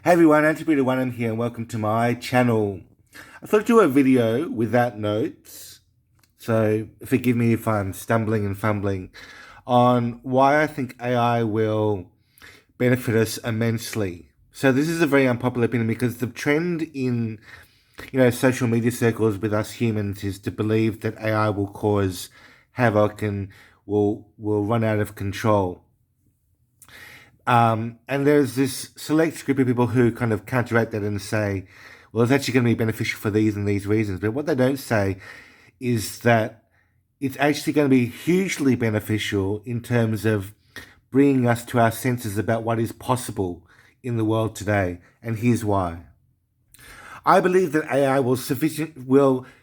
Hey everyone, Antipeter One here and welcome to my channel. I thought I'd do a video without notes, so forgive me if I'm stumbling and fumbling, on why I think AI will benefit us immensely. So this is a very unpopular opinion because the trend in social media circles with us humans is to believe that AI will cause havoc and will run out of control. And there's this select group of people who kind of counteract that and say, well, it's actually going to be beneficial for these and these reasons. But what they don't say is that it's actually going to be hugely beneficial in terms of bringing us to our senses about what is possible in the world today. And here's why. I believe that AI will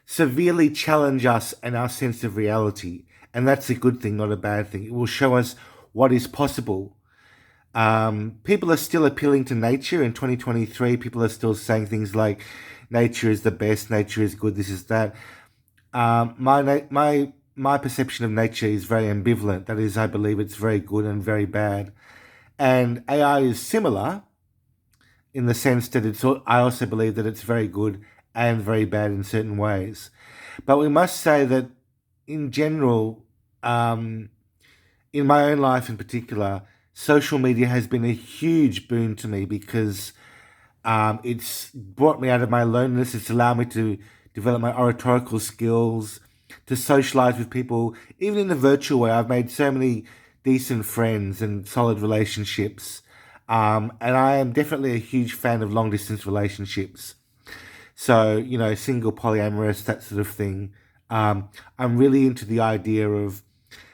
severely challenge us and our sense of reality. And that's a good thing, not a bad thing. It will show us what is possible. People are still appealing to nature in 2023. People are still saying things like nature is the best, nature is good, this is that. My perception of nature is very ambivalent. That is, I believe it's very good and very bad. And AI is similar in the sense that I also believe that it's very good and very bad in certain ways. But we must say that in general, in my own life in particular, social media has been a huge boon to me because it's brought me out of my loneliness. It's allowed me to develop my oratorical skills, to socialize with people. Even in the virtual way, I've made so many decent friends and solid relationships. And I am definitely a huge fan of long distance relationships. So, single, polyamorous, that sort of thing. I'm really into the idea of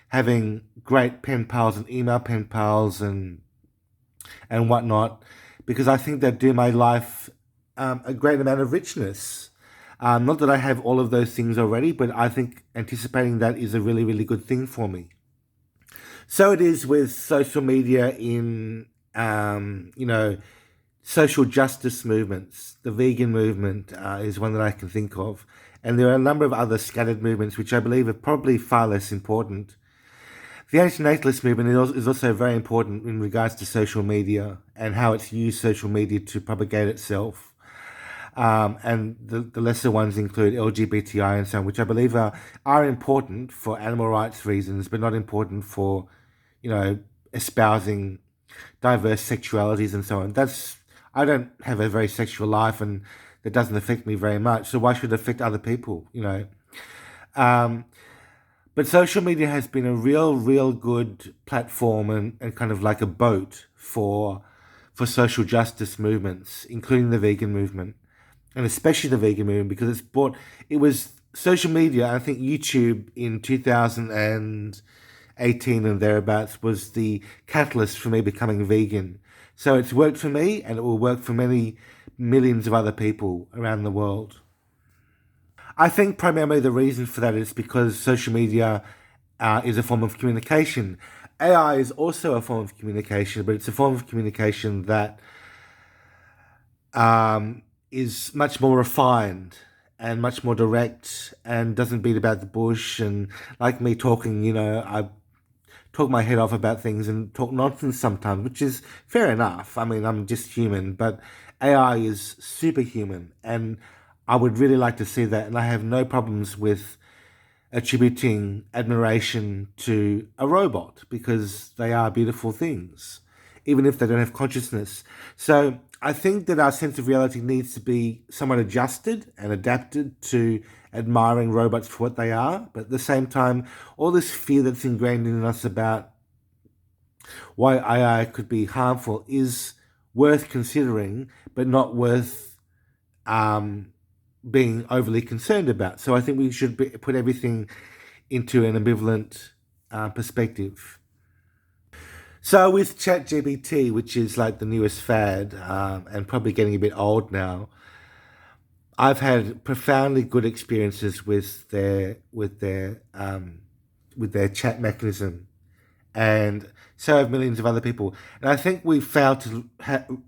having great pen pals and email pen pals and whatnot, because I think they do my life a great amount of richness. Not that I have all of those things already, but I think anticipating that is a really, really good thing for me. So it is with social media in, social justice movements. The vegan movement is one that I can think of. And there are a number of other scattered movements which I believe are probably far less important. The antinatalist movement is also very important in regards to social media and how it's used social media to propagate itself. And the lesser ones include LGBTI and so on, which I believe are important for animal rights reasons, but not important for, espousing diverse sexualities and so on. I don't have a very sexual life and that doesn't affect me very much. So why should it affect other people, But social media has been a real good platform and kind of like a boat for social justice movements, including the vegan movement, and especially the vegan movement, because it was social media. I think YouTube in 2018 and thereabouts was the catalyst for me becoming vegan. So it's worked for me and it will work for many millions of other people around the world. I think primarily the reason for that is because social media is a form of communication. AI is also a form of communication, but it's a form of communication that is much more refined and much more direct and doesn't beat about the bush. And like me talking, I talk my head off about things and talk nonsense sometimes, which is fair enough. I mean, I'm just human, but AI is superhuman, and I would really like to see that. And I have no problems with attributing admiration to a robot because they are beautiful things, even if they don't have consciousness. So I think that our sense of reality needs to be somewhat adjusted and adapted to admiring robots for what they are. But at the same time, all this fear that's ingrained in us about why AI could be harmful is worth considering, but not worth being overly concerned about. So I think we should put everything into an ambivalent perspective. So with ChatGPT, which is like the newest fad and probably getting a bit old now, I've had profoundly good experiences with their chat mechanism, and so have millions of other people. And I think we fail to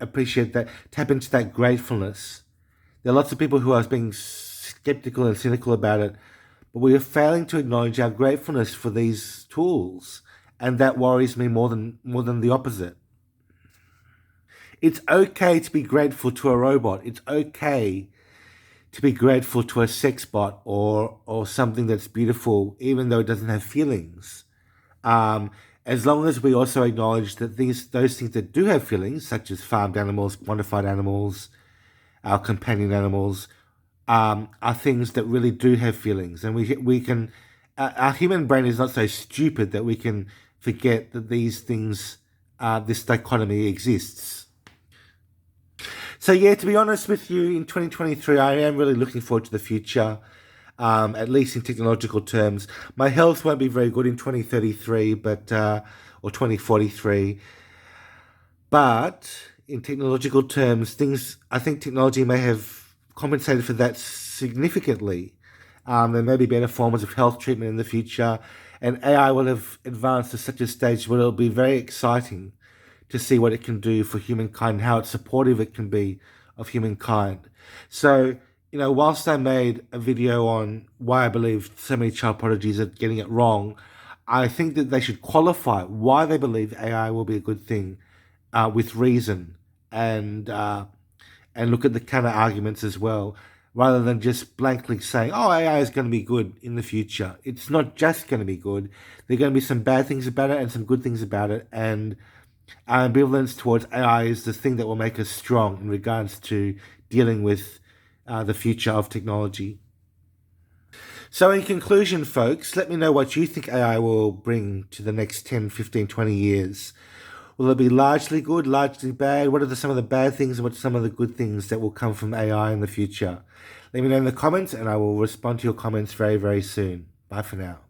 appreciate that, tap into that gratefulness. There are lots of people who are being skeptical and cynical about it, but we are failing to acknowledge our gratefulness for these tools, and that worries me more than the opposite. It's okay to be grateful to a robot. It's okay to be grateful to a sex bot or something that's beautiful, even though it doesn't have feelings. Um, as long as we also acknowledge that those things that do have feelings, such as farmed animals, quantified animals, our companion animals, are things that really do have feelings, and we can. Our human brain is not so stupid that we can forget that these things, this dichotomy exists. So yeah, to be honest with you, in 2023, I am really looking forward to the future. At least in technological terms, my health won't be very good in 2033, but or 2043. But in technological terms, I think technology may have compensated for that significantly. There may be better forms of health treatment in the future, and AI will have advanced to such a stage where it'll be very exciting to see what it can do for humankind and how supportive it can be of humankind. So, whilst I made a video on why I believe so many child prodigies are getting it wrong, I think that they should qualify why they believe AI will be a good thing with reason and uh, and look at the counter arguments as well, rather than just blankly saying, "Oh, AI is going to be good in the future." It's not just going to be good. There are going to be some bad things about it and some good things about it, and our ambivalence towards AI is the thing that will make us strong in regards to dealing with the future of technology. So, in conclusion, folks, let me know what you think AI will bring to the next 10, 15, 20 years. Will it be largely good, largely bad? What are some of the bad things and what are some of the good things that will come from AI in the future? Let me know in the comments and I will respond to your comments very, very soon. Bye for now.